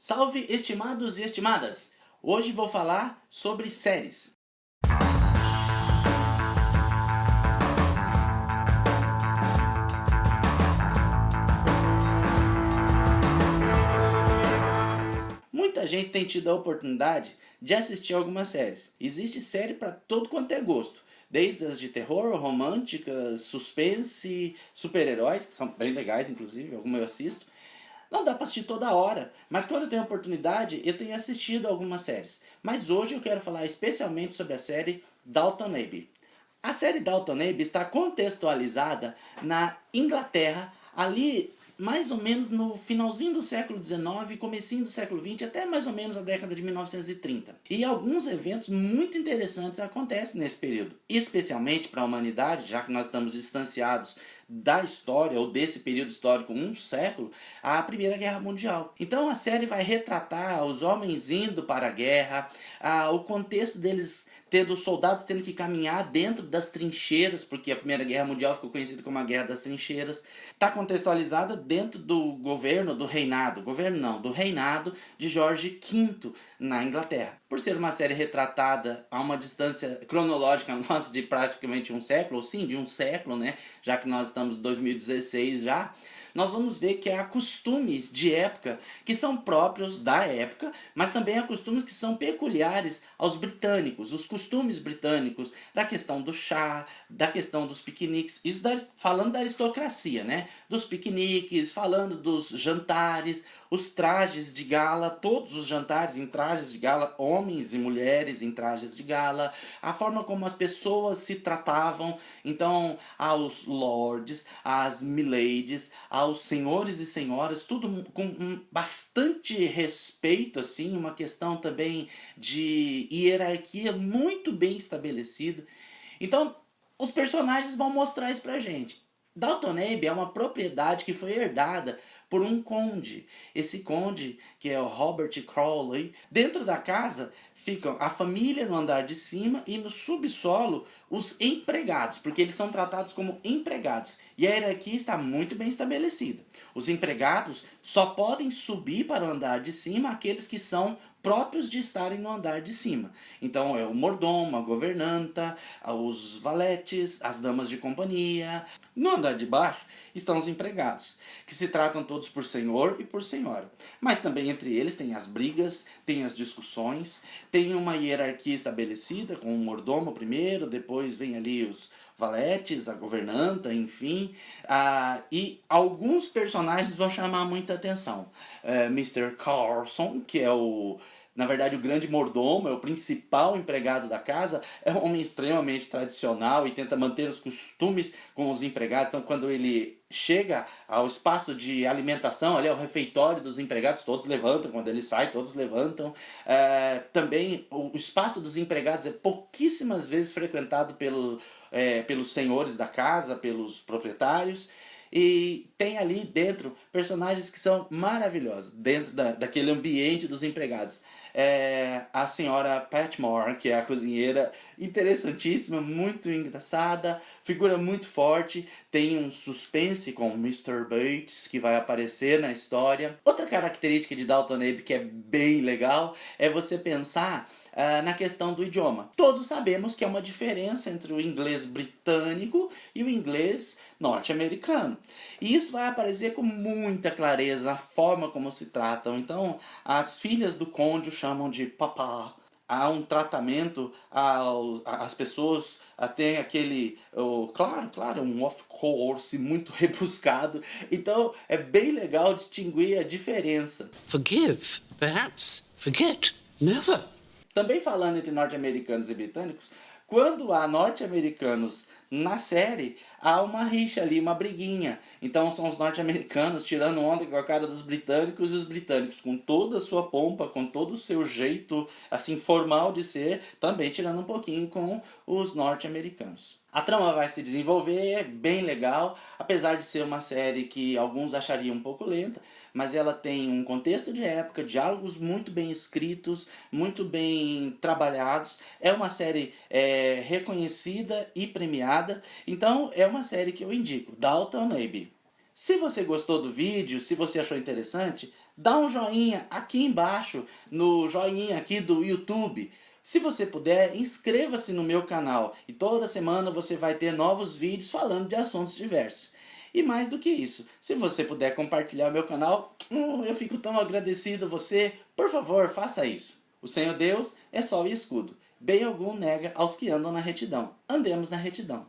Salve, estimados e estimadas! Hoje vou falar sobre séries. Muita gente tem tido a oportunidade de assistir algumas séries. Existe série para todo quanto é gosto. Desde as de terror, românticas, suspense, super-heróis, que são bem legais, inclusive, alguma eu assisto. Não dá para assistir toda hora, mas quando eu tenho oportunidade, eu tenho assistido algumas séries. Mas hoje eu quero falar especialmente sobre a série Downton Abbey. A série Downton Abbey está contextualizada na Inglaterra, ali mais ou menos no finalzinho do século XIX, comecinho do século XX, até mais ou menos a década de 1930. E alguns eventos muito interessantes acontecem nesse período, especialmente para a humanidade, já que nós estamos distanciados da história, ou desse período histórico, um século, a Primeira Guerra Mundial. Então a série vai retratar os homens indo para a guerra, o contexto deles tendo soldados tendo que caminhar dentro das trincheiras, porque a Primeira Guerra Mundial ficou conhecida como a Guerra das Trincheiras. Está contextualizada dentro do reinado de Jorge V na Inglaterra. Por ser uma série retratada a uma distância cronológica nossa de praticamente um século, ou sim, de um século, né? Já que nós estamos em 2016 já, nós vamos ver que há costumes de época que são próprios da época, mas também há costumes que são peculiares aos britânicos, os costumes britânicos, da questão do chá, da questão dos piqueniques, isso falando da aristocracia, né? Dos piqueniques, falando dos jantares, os trajes de gala, todos os jantares em trajes de gala, homens e mulheres em trajes de gala, a forma como as pessoas se tratavam, então aos lords, às miladies, aos senhores e senhoras, tudo com bastante respeito, assim, uma questão também de hierarquia muito bem estabelecida. Então, os personagens vão mostrar isso pra gente. Downton Abbey é uma propriedade que foi herdada por um conde. Esse conde, que é o Robert Crawley, dentro da casa ficam a família no andar de cima e no subsolo os empregados, porque eles são tratados como empregados. E a hierarquia está muito bem estabelecida. Os empregados só podem subir para o andar de cima aqueles que são próprios de estarem no andar de cima. Então é o mordomo, a governanta, os valetes, as damas de companhia. No andar de baixo estão os empregados, que se tratam todos por senhor e por senhora. Mas também entre eles tem as brigas, tem as discussões, tem uma hierarquia estabelecida com o mordomo primeiro, depois vem ali os valetes, a governanta, enfim. E alguns personagens vão chamar muita atenção. Mr. Carson, que é na verdade, o grande mordomo, é o principal empregado da casa, é um homem extremamente tradicional e tenta manter os costumes com os empregados. Então, quando ele chega ao espaço de alimentação, ali ao refeitório dos empregados, todos levantam. Quando ele sai, todos levantam. Também, o espaço dos empregados é pouquíssimas vezes frequentado pelos senhores da casa, pelos proprietários. E tem ali dentro personagens que são maravilhosos, dentro daquele ambiente dos empregados. A senhora Patmore, que é a cozinheira, interessantíssima, muito engraçada, figura muito forte, tem um suspense com o Mr. Bates, que vai aparecer na história. Outra característica de Downton Abbey que é bem legal é você pensar na questão do idioma. Todos sabemos que há uma diferença entre o inglês britânico e o inglês norte-americano. E isso vai aparecer com muita clareza na forma como se tratam. Então, as filhas do conde o chamam de papá. Há um tratamento, as pessoas têm aquele, claro, um of course muito rebuscado. Então, é bem legal distinguir a diferença. Forgive, perhaps. Forget, never. Também falando entre norte-americanos e britânicos, quando há norte-americanos na série, há uma rixa ali, uma briguinha. Então são os norte-americanos tirando onda com a cara dos britânicos e os britânicos com toda a sua pompa, com todo o seu jeito assim formal de ser, também tirando um pouquinho com os norte-americanos. A trama vai se desenvolver, é bem legal, apesar de ser uma série que alguns achariam um pouco lenta, mas ela tem um contexto de época, diálogos muito bem escritos, muito bem trabalhados. É uma série reconhecida e premiada, então é uma série que eu indico, Downton Abbey. Se você gostou do vídeo, se você achou interessante, Dá um joinha aqui embaixo, no joinha aqui do YouTube. Se você puder, inscreva-se no meu canal e toda semana você vai ter novos vídeos falando de assuntos diversos. E mais do que isso, se você puder compartilhar o meu canal, eu fico tão agradecido a você. Por favor, faça isso. O Senhor Deus é sol e escudo. Bem algum nega aos que andam na retidão. Andemos na retidão.